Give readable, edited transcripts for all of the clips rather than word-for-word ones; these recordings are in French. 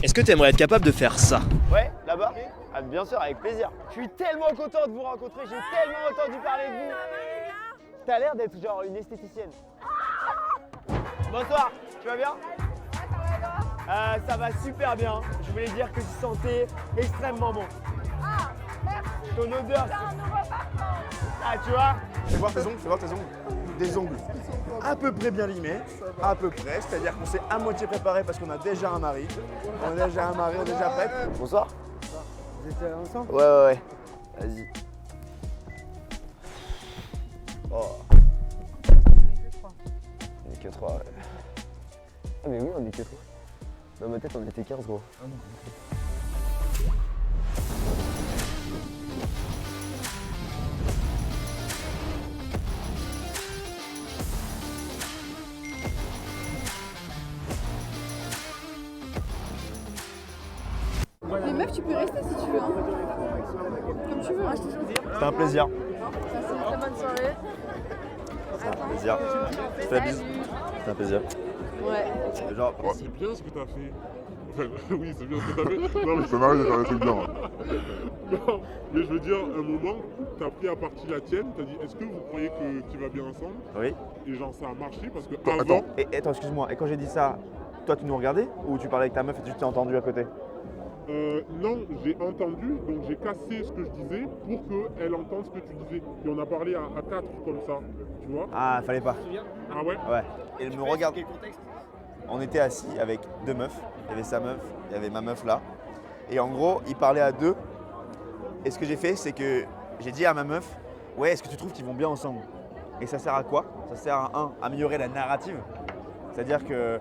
Est-ce que tu aimerais être capable de faire ça? Ouais, là-bas? Ah, bien sûr, avec plaisir. Je suis tellement content de vous rencontrer, j'ai tellement entendu parler de vous. T'as l'air d'être genre une esthéticienne. Bonsoir, tu vas bien? Ça va super bien. Je voulais dire que tu sentais extrêmement bon. Ah, merci. Ton odeur. C'est un nouveau parfum. Ah, tu vois? Fais voir tes ongles. Des ongles à peu près bien limés, à peu près, c'est-à-dire qu'on s'est à moitié préparé parce qu'on a déjà un mari. On est déjà prêt. Bonsoir. Vous étiez ensemble? Ouais. Vas-y. Oh. On est que 3, ouais. Ah mais oui, on est que 3. Dans ma tête, on était 15, gros. Les meufs, tu peux rester si tu veux. Hein. Comme tu veux. C'était un plaisir. Passez une très bonne soirée. Plaisir. Je fais la bise. C'était un plaisir. Ouais. Genre, C'est bien ce que t'as fait. Enfin, oui, c'est bien ce que t'as fait. Non, mais Ça m'arrive de faire des trucs bien. non, mais je veux dire, un moment, t'as pris à partie la tienne, t'as dit, est-ce que vous croyez qu'il va bien ensemble? oui. Et genre, ça a marché parce que Attends, avant, attends, excuse-moi. Et quand j'ai dit ça, toi tu nous regardais ou tu parlais avec ta meuf et tu t'es entendu à côté? non, j'ai entendu, donc j'ai cassé ce que je disais pour qu'elle entende ce que tu disais. Et on a parlé à 4 comme ça, tu vois? Ah, fallait pas. Ah ouais? Ouais. Et elle me regarde. On était assis avec deux meufs. Il y avait sa meuf, il y avait ma meuf là. Et en gros, ils parlaient à deux. Et ce que j'ai fait, c'est que j'ai dit à ma meuf, ouais, est-ce que tu trouves qu'ils vont bien ensemble? Et ça sert à quoi? Ça sert à améliorer la narrative. C'est-à-dire que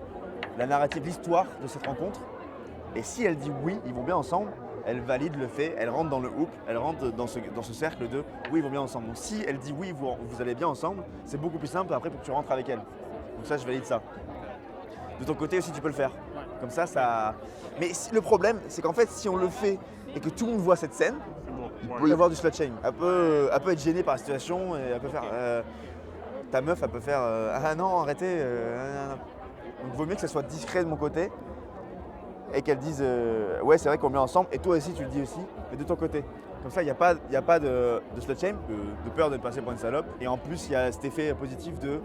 la narrative, l'histoire de cette rencontre. Et si elle dit oui, ils vont bien ensemble, elle valide le fait, elle rentre dans le hoop, elle rentre dans ce cercle de oui, ils vont bien ensemble. Donc si elle dit oui, vous allez bien ensemble, c'est beaucoup plus simple après pour que tu rentres avec elle. Donc ça, je valide ça. De ton côté aussi, tu peux le faire. Comme ça. Mais le problème, c'est qu'en fait, si on le fait et que tout le monde voit cette scène, il peut y avoir du slut shame. Elle peut être gênée par la situation et elle peut faire. Ta meuf, elle peut faire ah non, arrêtez. Donc il vaut mieux que ça soit discret de mon côté et qu'elle dise ouais, c'est vrai qu'on est ensemble et toi aussi, tu le dis aussi, mais de ton côté. Comme ça, il n'y a pas de slut shame, de peur de passer pour une salope. Et en plus, il y a cet effet positif de.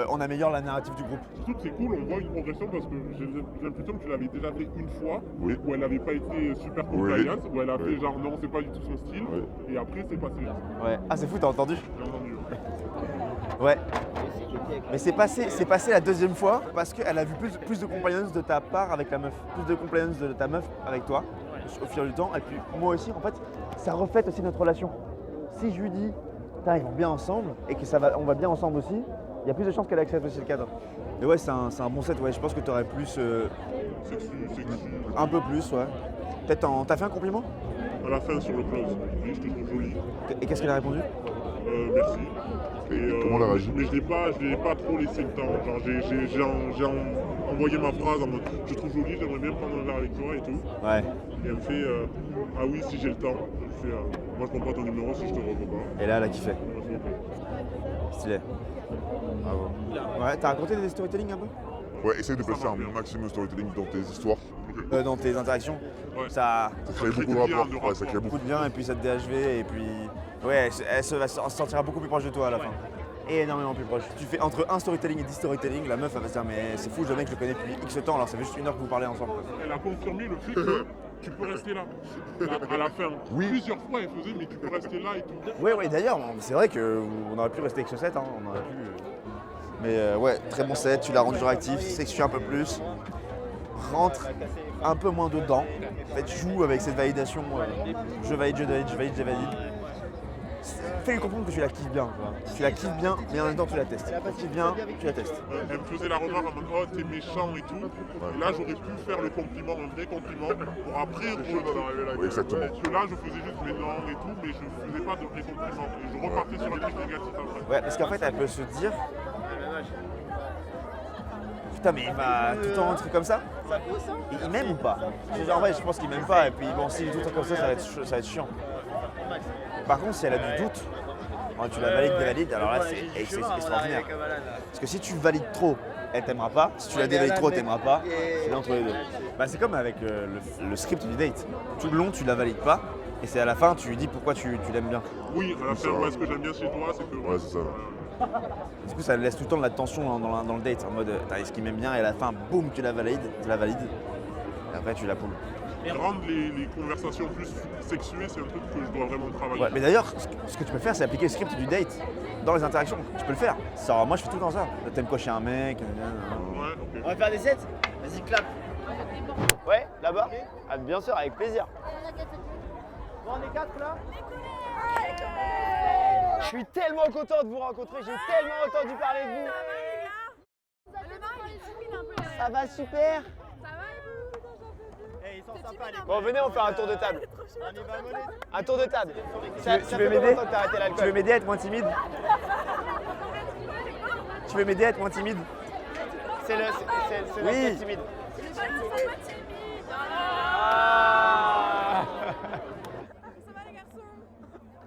On améliore la narrative du groupe. Surtout que c'est cool, on voit une progression parce que j'ai l'impression que tu l'avais déjà fait une fois, Oui. où elle n'avait pas été super compliante, où elle a fait genre non, c'est pas du tout son style, et après c'est passé. Ouais. Ah, c'est fou, t'as entendu? J'ai entendu. Ouais. Mais c'est passé la deuxième fois parce qu'elle a vu plus de compliance de ta part avec la meuf, plus de compliance de ta meuf avec toi au fil du temps. Et puis moi aussi, en fait, ça reflète aussi notre relation. Si je lui dis, putain, ils vont bien ensemble et que on va bien ensemble aussi, il y a plus de chances qu'elle accepte aussi le cadre. Et ouais, c'est un bon set, ouais. Je pense que tu aurais plus. Sexy. Un peu plus, ouais. Peut-être t'as fait un compliment? À la fin sur le close, oui, je te trouve jolie. Et qu'est-ce qu'elle a répondu? Merci. Comment elle a réagi? Mais je l'ai pas trop laissé le temps. Genre j'ai envoyé ma phrase en mode je te trouve jolie, j'aimerais bien prendre un verre avec toi et tout. Ouais. Et elle me fait ah oui si j'ai le temps. Je fais moi je prends pas ton numéro si je te revois pas. Et là, elle a kiffé. Moi, je m'en fous. Stylé. Bravo. Ouais, t'as raconté des storytelling un peu? Ouais, essaye de placer un maximum de storytelling dans tes histoires. Dans tes interactions. Ouais. Ça Ça crée crée beaucoup de du lien, rapports. de Ouais, ça crée rapport. beaucoup. beaucoup de bien et puis ça te DHV et puis ouais, elle se sentira beaucoup plus proche de toi à la fin. Et énormément plus proche. Tu fais entre un storytelling et 10 storytelling, la meuf elle va se dire mais c'est fou, le mec je le connais depuis X temps alors ça fait juste une heure que vous parlez ensemble. Elle a confirmé le fait que tu peux rester là. À la fin. Oui. Plusieurs fois elle faisait mais tu peux rester là et tout. Ouais d'ailleurs, c'est vrai qu'on aurait pu rester avec ce set, hein, on aurait pu. Mais ouais, très bon set, tu l'as rendu réactif, sexué un peu plus. Rentre un peu moins dedans. En fait, joue avec cette validation. Je valide. Fais-lui comprendre que tu la kiffes bien. Tu la kiffes bien, mais en même temps tu la testes. Tu kiffes bien, tu la testes. Elle me faisait la remarque en mode oh t'es méchant et tout. Et là j'aurais pu faire le compliment, un vrai compliment, pour après Oui, exactement. Parce que là je faisais juste mais non et tout, mais je faisais pas de vrai compliment. Et je repartais sur un truc négatif après. Ouais, parce qu'en fait, elle peut se dire. Putain, mais il va tout le temps un truc comme ça. Il m'aime ou pas? En vrai, je pense qu'il m'aime pas. Et puis, bon, s'il est tout le temps comme ça va être chiant. Par contre, si elle a du doute, tu la valides, alors là, c'est extraordinaire. Parce que si tu valides trop elle t'aimera pas. Si tu la déveilles trop, t'aimeras pas. C'est l'entre les deux. Bah, c'est comme avec le script du date. Tout le long, tu la valides pas. Et c'est à la fin, tu lui dis pourquoi tu l'aimes bien. Oui, à la fin, moi, ce que j'aime bien chez toi, c'est que. Ouais, c'est ça. Du coup, ça laisse tout le temps de la tension dans le date. En mode, est-ce qu'il m'aime bien? Et à la fin, boum, tu la valides. Et après, tu la poules. Rendre les conversations plus sexuées, c'est un truc que je dois vraiment travailler. Ouais, mais d'ailleurs, ce que tu peux faire, c'est appliquer le script du date dans les interactions. Tu peux le faire. Ça, moi, je fais tout le temps ça. T'aimes quoi chez un mec? Ouais, ok. On va faire des sets? Vas-y, clap. Ouais, là-bas? Ah, bien sûr, avec plaisir. Bon, on est 4 là? Je suis tellement content de vous rencontrer, j'ai tellement entendu parler de vous. Ça va super. Bon, venez, on fait un tour de table. Un tour de table. Ça Tu fait veux combien de m'aider? temps que t'as arrêté Tu veux l'alcool? m'aider à être moins timide? Tu veux m'aider à être moins timide? C'est Oui. notre timide. Ah.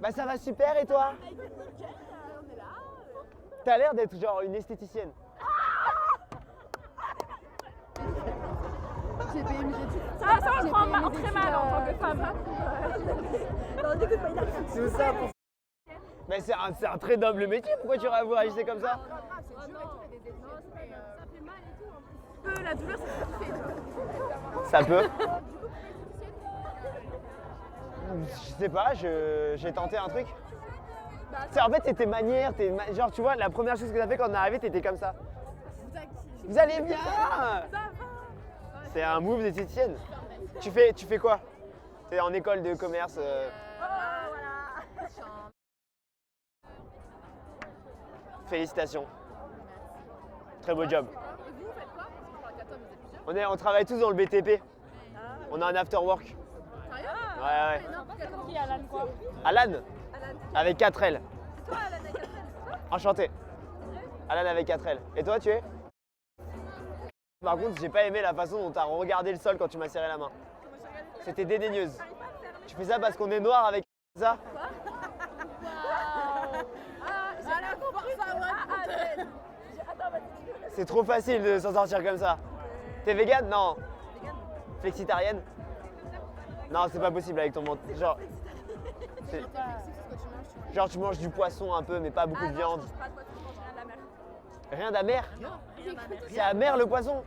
Bah ça va super et toi? T'as l'air d'être genre une esthéticienne. J'ai payé mes études. Ça, on le prend très mal en tant que femme. Non, n'écoute pas, il a rien. C'est ça pour... Mais c'est un très noble métier, pourquoi tu réagissais comme ça? La douleur, c'est ce qui fait. Ça peut. Je sais pas, j'ai tenté un truc. En fait, c'est tes manières, genre tu vois, la première chose que t'as fait quand on est arrivé, t'étais comme ça. Vous allez bien? C'est un move d'esthéticienne. Tu fais quoi? T'es en école de commerce. Félicitations. Très beau job. On travaille tous dans le BTP. On a un after work. Ouais. Qui Alan quoi? Alan? Avec 4 L. Enchanté. Alan avec 4 L. Et toi, tu es? Par contre, j'ai pas aimé la façon dont t'as regardé le sol quand tu m'as serré la main. C'était dédaigneuse. Tu fais ça parce qu'on est noir avec ça? C'est trop facile de s'en sortir comme ça. T'es vegan? Non. Flexitarienne? Non, c'est pas possible avec ton menton. Genre tu manges du poisson un peu, mais pas beaucoup de viande. Rien d'amer? C'est amer le poisson?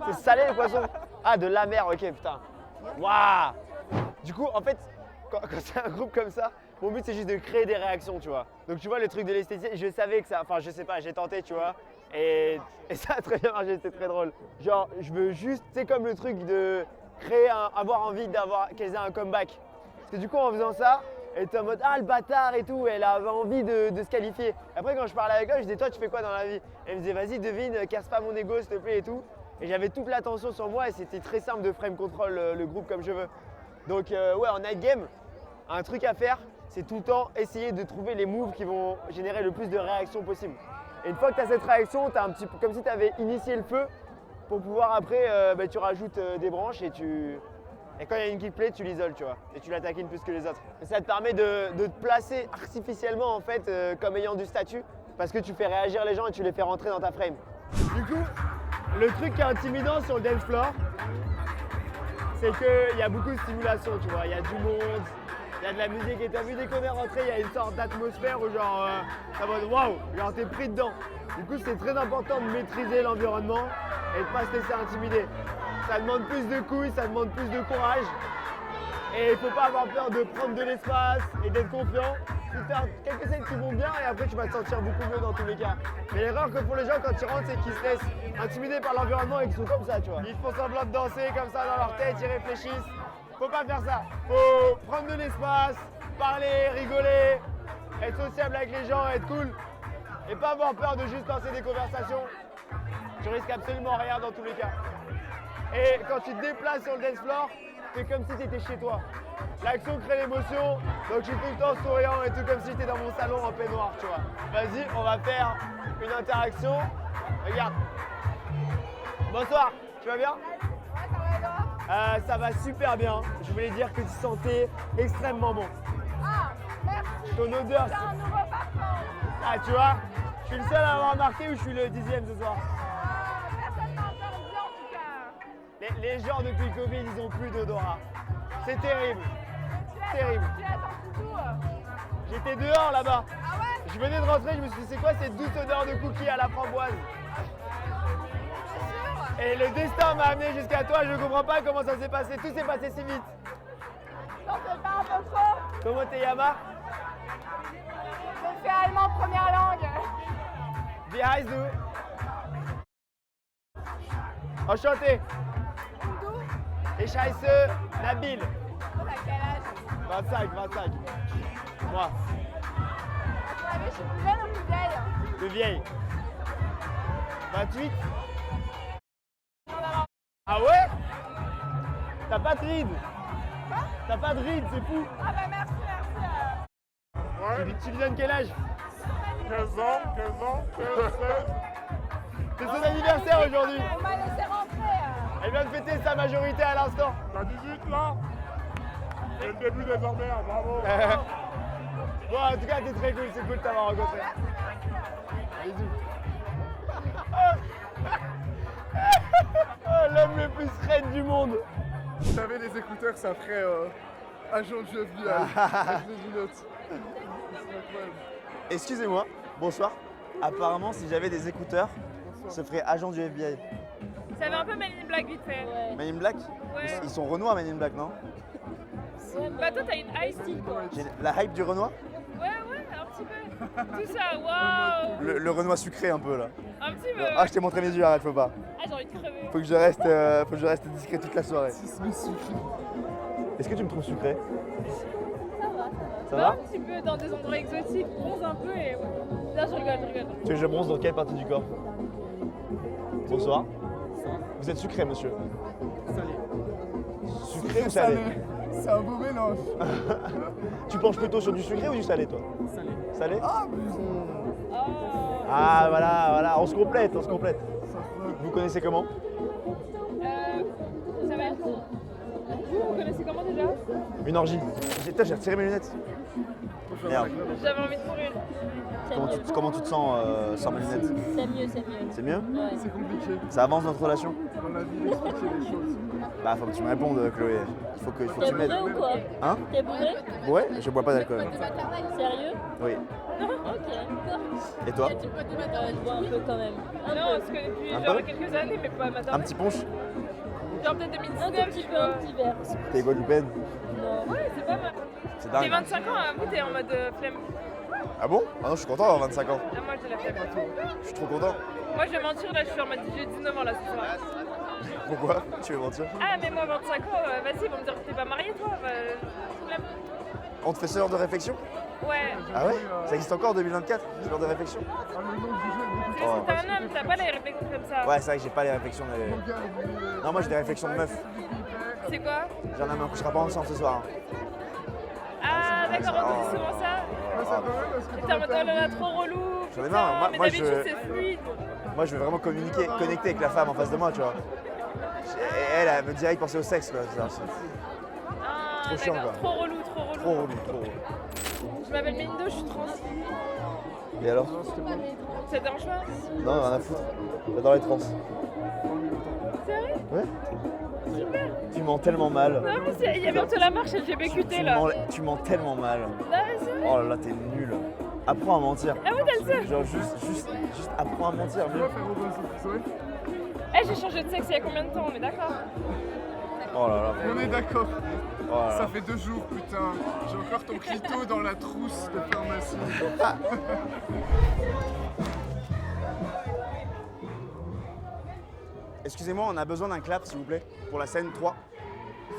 C'est salé le poisson? Ah, de la mer, ok, putain. Waouh! Du coup, en fait, quand c'est un groupe comme ça, mon but c'est juste de créer des réactions, tu vois. Donc tu vois, le truc de l'esthétique, je savais que ça, enfin je sais pas, j'ai tenté, tu vois. Et ça a très bien marché, c'était très drôle. Genre, je veux juste, c'est comme le truc de créer, avoir envie qu'elles aient un comeback. Parce que du coup, en faisant ça, elle était en mode ah le bâtard et tout, elle avait envie de se qualifier. Après, quand je parlais avec elle, je disais toi, tu fais quoi dans la vie? Elle me disait vas-y, devine, casse pas mon ego s'il te plaît et tout. Et j'avais toute l'attention sur moi et c'était très simple de frame control le groupe comme je veux. Donc, ouais, en night game, un truc à faire, c'est tout le temps essayer de trouver les moves qui vont générer le plus de réactions possible. Et une fois que tu as cette réaction, tu as un petit peu comme si tu avais initié le feu pour pouvoir après, tu rajoutes des branches et quand il y a une kick play, tu l'isoles, tu vois, et tu l'attaquines plus que les autres. Et ça te permet de te placer artificiellement en fait comme ayant du statut parce que tu fais réagir les gens et tu les fais rentrer dans ta frame. Du coup, le truc qui est intimidant sur le dance floor, c'est qu'il y a beaucoup de stimulation, tu vois, il y a du monde. Il y a de la musique et t'as vu dès qu'on est rentré, il y a une sorte d'atmosphère où genre, ça va waouh, genre t'es pris dedans. Du coup, c'est très important de maîtriser l'environnement et de pas se laisser intimider. Ça demande plus de couilles, ça demande plus de courage. Et il faut pas avoir peur de prendre de l'espace et d'être confiant. Tu fais quelques scènes qui vont bien et après tu vas te sentir beaucoup mieux dans tous les cas. Mais l'erreur que font les gens quand ils rentrent, c'est qu'ils se laissent intimider par l'environnement et qu'ils sont comme ça, tu vois. Ils font semblant de danser comme ça dans leur tête, ils réfléchissent. Faut pas faire ça. Faut prendre de l'espace, parler, rigoler, être sociable avec les gens, être cool. Et pas avoir peur de juste lancer des conversations. Tu risques absolument rien dans tous les cas. Et quand tu te déplaces sur le dance floor, c'est comme si tu étais chez toi. L'action crée l'émotion, donc je suis tout le temps souriant et tout comme si j'étais dans mon salon en peignoir, tu vois. Vas-y, on va faire une interaction. Regarde. Bonsoir, tu vas bien? Ça va super bien. Je voulais dire que tu sentais extrêmement bon. Ah, merci. Ton odeur. C'est un nouveau parfum. Ah, tu vois, je suis le seul à avoir remarqué ou je suis le 10e ce soir? les gens depuis le Covid, ils ont plus d'odorat. C'est terrible. Terrible. Tu attends tout. J'étais dehors là-bas. Ah ouais? Je venais de rentrer, je me suis dit, c'est quoi cette douce odeur de cookies à la framboise? Et le destin m'a amené jusqu'à toi, je comprends pas comment ça s'est passé. Tout s'est passé si vite. T'en fais pas un peu trop? Comment t'es Yama? Je fais allemand première langue. Wie heißt du? Enchanté. Ich heiße Nabil. T'as quel âge? 25. Moi, Ouais, mais je suis plus jeune ou plus vieille? de vieille. 28. Ah ouais? T'as pas de rides. T'as pas de rides, c'est fou. Ah bah merci. Tu viens de quel âge? 15 ans, 16. C'est son anniversaire aujourd'hui. On m'a laissé rentrer. Elle vient de fêter sa majorité à l'instant. T'as 18 là? C'est le début des emmerdes, bravo. Bon, en tout cas, t'es très cool, c'est cool de t'avoir rencontré. Bisous. Oh, l'homme le plus raide du monde. Si t'avais les écouteurs, ça ferait agent du FBI avec des lunettes. C'est incroyable. Excusez-moi, bonsoir. Apparemment, si j'avais des écouteurs, ce ferait agent du FBI. Ça avait un peu Men in Black vite fait. Men in Black Ouais. Ils sont Renoir, Men in Black, non? Bah toi t'as une ice tea quoi. J'ai la hype du Renoir? Ouais, un petit peu. Tout ça, waouh. Le Renoir sucré un peu là. Un petit peu. Ah, je t'ai montré mes yeux, arrête, faut pas. Ah, j'ai envie de crever. Faut que je reste discret toute la soirée. Est-ce que tu me trouves sucré? Ça Bah, va? un petit peu dans des endroits exotiques, bronze un peu et. Là, je rigole. Tu veux que je bronze dans quelle partie du corps? Bonsoir. Vous êtes sucré, monsieur? Salé. Sucré ou salé? C'est un beau mélange. Tu penches plutôt sur du sucré ou du salé, toi? Salé. Salé? Ah, Oh. Ah, voilà, on se complète. Vous connaissez comment? Ça va être. Vous connaissez comment déjà? Une orgie. J'ai retiré mes lunettes. Merde. J'avais envie de courir. Comment tu te sens sans mes lunettes? C'est mieux. C'est mieux? c'est compliqué. Ça avance notre relation? Dans la vie, expliquer les choses. Bah, faut que tu me répondes, Chloé. Il faut que T'es tu m'aides. bourré ou quoi? Hein? T'es bourré? Ouais, je bois pas d'alcool. Sérieux? Oui. Ok. Et toi? Je bois un peu quand même. Non, on se connaît depuis Un genre peu quelques années, mais pas maintenant. Un petit punch? Genre peut-être Un 2019, petit tu peu, un vois. petit verre. T'es quoi du peine? Non. Ouais, c'est pas mal. C'est J'ai dingue. 25 ans, vous t'es en mode flemme. Ah bon? Ah non, je suis content d'avoir 25 ans. Ah, moi j'ai la flemme. Je suis trop content. Moi je vais mentir là, je suis en mode j'ai 19 ans là ce soir. Pourquoi? Tu veux mentir? Ah, mais moi 25 ans, vas-y, ils vont me dire que t'es pas marié toi. Flemme. On te fait ce genre de réflexion? Ouais. Ah ouais? Ça existe encore en 2024, ce genre de réflexion? Ah, le nom du jeu, beaucoup C'est juste que t'es un homme, t'as pas les réflexions comme ça. Ouais, c'est vrai que j'ai pas les réflexions. de gars, Non, moi j'ai des réflexions de meuf. C'est quoi? J'en ai un, on couchera pas ensemble ce soir. Hein. Ah, d'accord, on dit souvent ça. Ouais, ça peut même parce que Et t'es en mode oh là là, trop relou. J'en ai putain, marre, mais moi, d'habitude je- c'est fluide. Moi je veux vraiment connecter avec la femme en face de moi, tu vois. Et elle me direct penser au sexe, quoi. C'est ça. Ah, Trop chiant, d'accord, quoi. trop relou. Trop relou, trop relou. Je m'appelle Mélindo, je suis trans. Et alors? Ça te dérange pas? Non, rien à foutre. J'adore les trans. Sérieux? Ouais? Super. Tu mens tellement mal. Non, mais il y a bientôt la marche LGBTQT là. Tu mens tellement mal. Non, mais c'est vrai. Oh là là, t'es nul. Apprends à mentir. Ah ouais, t'as le seum. Genre juste apprends à mentir. Tu mieux. vas faire Robinson Crusoe. Eh, j'ai changé de sexe il y a combien de temps? On est d'accord? Oh là là. On est d'accord. Oh là là. Ça fait 2 jours, putain. J'ai encore ton clito dans la trousse de pharmacie. Excusez-moi, on a besoin d'un clap s'il vous plaît pour la scène 3.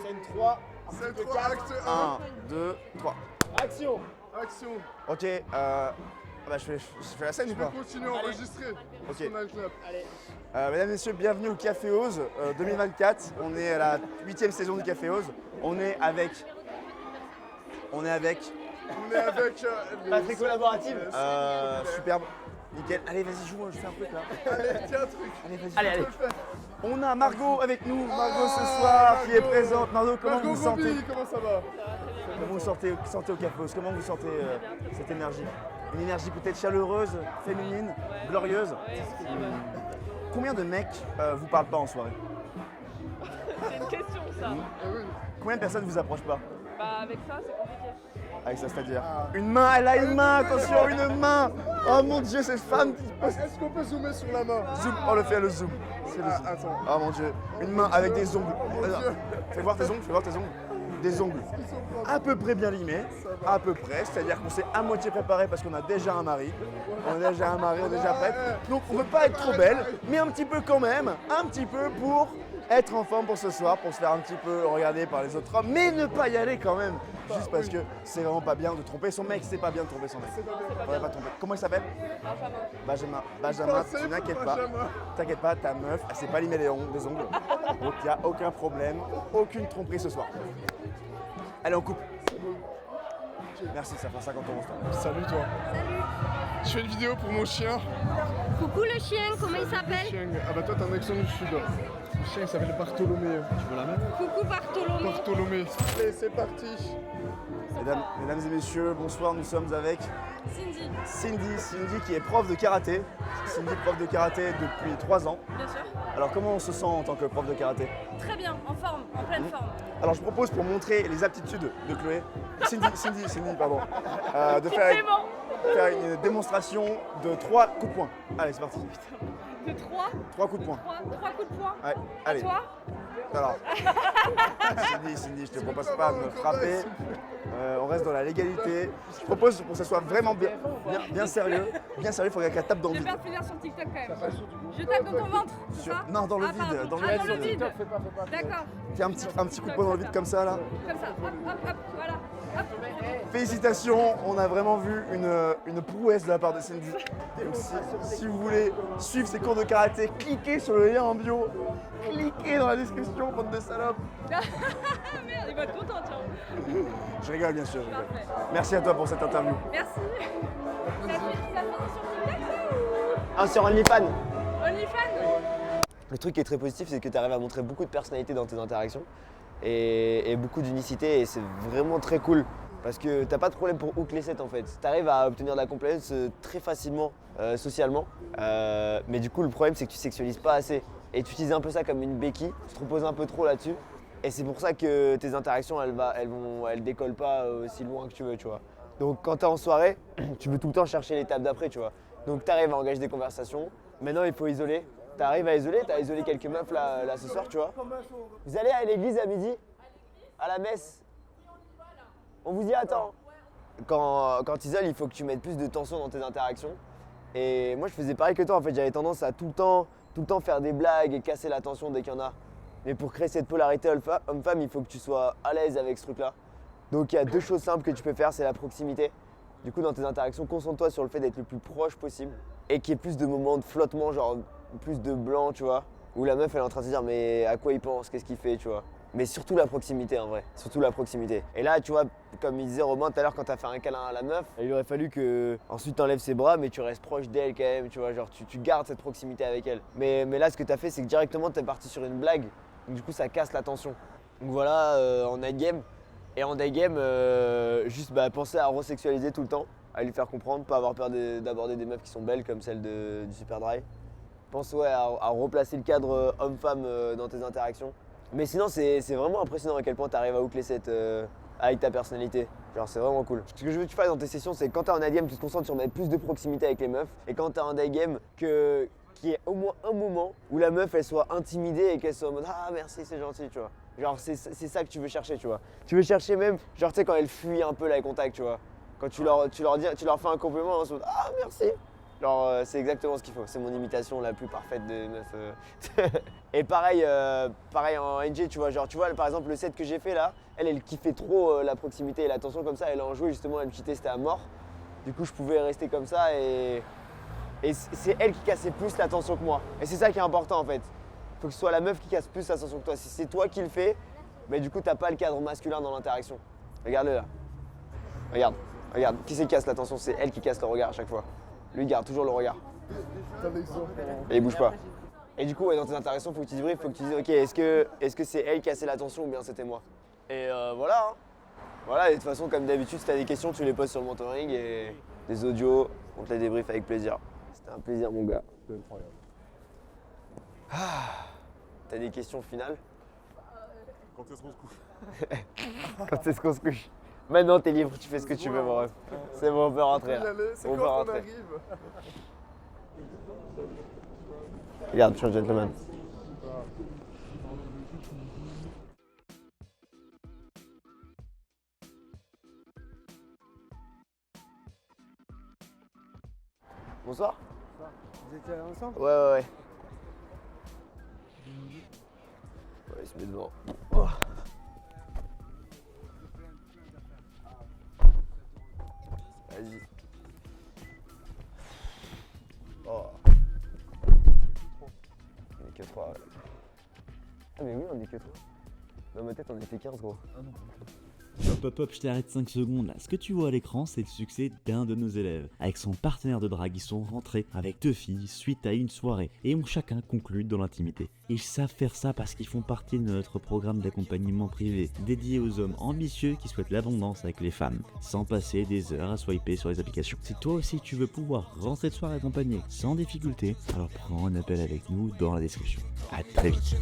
Scène 3. C'est 3 acte 1. 1, 2, 3. Action. Action. Ok, bah, je fais la scène ou Je vais pas? continuer à enregistrer. Parce Ok. qu'on a le clap. Mesdames et messieurs, bienvenue au Café Ose 2024. On est à la 8e saison du Café Ose. On est avec. On est avec les... Patrick collaborative. Superbe. Nickel. Allez, vas-y, joue, je fais un truc là. Allez, tiens un truc. Allez, vas-y. Allez. On a Margot avec nous. Margot ce soir qui est présente. Margot, comment Margot vous vous sentez? Bobby, comment ça va? Comment vous sentez au Café Ose? Comment vous sentez cette énergie? Une énergie peut-être chaleureuse, féminine, glorieuse. Combien de mecs vous parlent pas en soirée? ça. Combien de personnes vous approchent pas? Bah, avec ça, c'est compliqué. Avec ça, c'est-à-dire une main, elle a une main, attention, une main. Oh mon Dieu, cette femme. Est-ce qu'on peut zoomer sur la main? Zoom, oh le zoom. C'est le zoom. Attends. Oh mon Dieu, une main avec des ongles. Fais voir tes ongles, Des ongles à peu près bien limés, à peu près, c'est-à-dire qu'on s'est à moitié préparé parce qu'on a déjà un mari. On est déjà prêt. Donc on ne veut pas être trop belle, mais un petit peu quand même, un petit peu pour être en forme pour ce soir, pour se faire un petit peu regarder par les autres hommes, mais ne pas y aller quand même. Juste parce que c'est vraiment pas bien de tromper son mec, c'est pas bien de tromper son mec. Faudrait pas tromper. Comment il s'appelle? Benjamin, tu n'inquiètes pas. T'inquiète pas, ta meuf, elle s'est pas limé les ongles. Donc il n'y a aucun problème, aucune tromperie ce soir. Allez, on coupe. Merci, ça fait 50 euros. Salut toi. Salut. Je fais une vidéo pour mon chien. Coucou le chien, comment il s'appelle? Ah bah toi t'as un accent du sud. Le chien il s'appelle Bartholomé. Tu veux la mettre? Coucou Bartholomé. Bartholomé. Allez, c'est parti. Mesdames et messieurs, bonsoir, nous sommes avec Cindy qui est prof de karaté. Cindy, prof de karaté depuis 3 ans. Bien sûr. Alors comment on se sent en tant que prof de karaté? Très bien, en forme, en pleine forme. Alors je propose pour montrer les aptitudes de Chloé, Cindy, pardon, de faire une démonstration de 3 coups de poing. Allez, c'est parti. De 3 3 coups de poing. 3 coups de poing. Ouais, allez. Toi? Alors, Cindy, je te propose pas de me frapper. On reste dans la légalité. Je propose pour que ce soit vraiment bien sérieux. Bien sérieux, il faudrait qu'elle tape dans le Je vais vide. faire finir sur TikTok quand même. Je tape dans ton ventre, c'est ça? Non, dans le Ah, vide. pardon. Dans le Ah, vide. dans le vide. D'accord. Fais un petit coup de poing dans le vide comme ça là. Comme ça. Hop, voilà. Hop. Félicitations, on a vraiment vu une prouesse de la part de Cindy. Donc, si vous voulez suivre ses cours de karaté, cliquez sur le lien en bio. Cliquez dans la description, bande de salopes. Merde, il va être content, tiens. Je rigole bien sûr. je rigole. Parfait. Merci à toi pour cette interview. Merci. Ça finit sur TikTok ou Ah, sur OnlyFans. OnlyFans? Le truc qui est très positif, c'est que tu arrives à montrer beaucoup de personnalité dans tes interactions et beaucoup d'unicité et c'est vraiment très cool parce que t'as pas de problème pour hook les sets en fait. Tu arrives à obtenir de la complaisance très facilement socialement, mais du coup le problème c'est que tu sexualises pas assez et tu utilises un peu ça comme une béquille, tu te reposes un peu trop là-dessus et c'est pour ça que tes interactions elles décollent pas aussi loin que tu veux, tu vois. Donc quand t'es en soirée, tu veux tout le temps chercher l'étape d'après, tu vois. Donc tu arrives à engager des conversations. Maintenant il faut isoler. T'arrives à isoler, t'as isolé quelques meufs là ce soir, tu vois. Vous allez à l'église à midi? À la messe? On vous y attend. Quand t'isoles, il faut que tu mettes plus de tension dans tes interactions. Et moi je faisais pareil que toi en fait, j'avais tendance à tout le temps faire des blagues et casser la tension dès qu'il y en a. Mais pour créer cette polarité homme-femme, il faut que tu sois à l'aise avec ce truc-là. Donc il y a 2 choses simples que tu peux faire, c'est la proximité. Du coup dans tes interactions, concentre-toi sur le fait d'être le plus proche possible et qu'il y ait plus de moments de flottement, genre plus de blanc, tu vois, où la meuf elle est en train de se dire mais à quoi il pense, qu'est-ce qu'il fait, tu vois. Mais surtout la proximité en vrai, surtout la proximité. Et là, tu vois, comme il disait Romain tout à l'heure quand t'as fait un câlin à la meuf, il aurait fallu que ensuite t'enlèves ses bras mais tu restes proche d'elle quand même, tu vois, genre tu gardes cette proximité avec elle. Mais là ce que t'as fait c'est que directement t'es parti sur une blague, donc du coup ça casse la tension. Donc voilà, en night game. Et en day game, juste penser à resexualiser tout le temps, à lui faire comprendre, pas avoir peur d'aborder des meufs qui sont belles comme celle du Super Dry. Pense à replacer le cadre homme-femme dans tes interactions. Mais sinon, c'est vraiment impressionnant à quel point tu arrives à hook les sets avec ta personnalité. Genre, c'est vraiment cool. Ce que je veux que tu fasses dans tes sessions, c'est que quand t'es en night game, tu te concentres sur mettre plus de proximité avec les meufs. Et quand t'es en day game, qu'il y ait au moins un moment où la meuf, elle soit intimidée et qu'elle soit en mode « Ah, merci, c'est gentil », tu vois. Genre, c'est ça que tu veux chercher, tu vois. Tu veux chercher même, genre, tu sais, quand elle fuit un peu l'eye contact, tu vois. Quand tu leur fais un compliment, on se dit « Ah, merci ». Genre, c'est exactement ce qu'il faut. C'est mon imitation la plus parfaite de meuf. Et pareil en NG, tu vois. Genre, tu vois, par exemple, le set que j'ai fait là, elle kiffait trop la proximité et l'attention comme ça. Elle a en joué justement, elle me cheatait, c'était à mort. Du coup, je pouvais rester comme ça et c'est elle qui cassait plus l'attention que moi. Et c'est ça qui est important en fait. Faut que ce soit la meuf qui casse plus l'attention que toi. Si c'est toi qui le fais, mais du coup, t'as pas le cadre masculin dans l'interaction. Regarde-le là. Regarde. Qui c'est qui casse l'attention? C'est elle qui casse le regard à chaque fois. Lui, il garde toujours le regard. Et il bouge pas. Et du coup, ouais, dans tes interactions, il faut que tu débriefes, il faut que tu dises, ok, est-ce que c'est elle qui a cassé l'attention ou bien c'était moi? Et voilà. Hein. Voilà, et de toute façon, comme d'habitude, si tu as des questions, tu les poses sur le mentoring et des audios, on te les débriefe avec plaisir. C'était un plaisir, mon gars. C'était incroyable. T'as des questions finales? Quand est-ce qu'on se couche? Quand est-ce qu'on se couche? Maintenant t'es libre, tu fais ce que tu veux mon ref. C'est bon, on peut rentrer là. C'est On peut quand on rentrer. arrive. Regarde, je suis un gentleman. Bonsoir. Vous étiez ensemble? Ouais. Il se met devant. Oh. Vas-y. Oh. On est que 3. Ah mais oui, on est que 3. Dans ma tête, on était 15 gros. Hop, je t'arrête 5 secondes là. Ce que tu vois à l'écran, c'est le succès d'un de nos élèves. Avec son partenaire de drague, ils sont rentrés avec 2 filles suite à une soirée et ont chacun conclu dans l'intimité. Ils savent faire ça parce qu'ils font partie de notre programme d'accompagnement privé dédié aux hommes ambitieux qui souhaitent l'abondance avec les femmes, sans passer des heures à swiper sur les applications. Si toi aussi tu veux pouvoir rentrer de soirée accompagné sans difficulté, alors prends un appel avec nous dans la description. À très vite.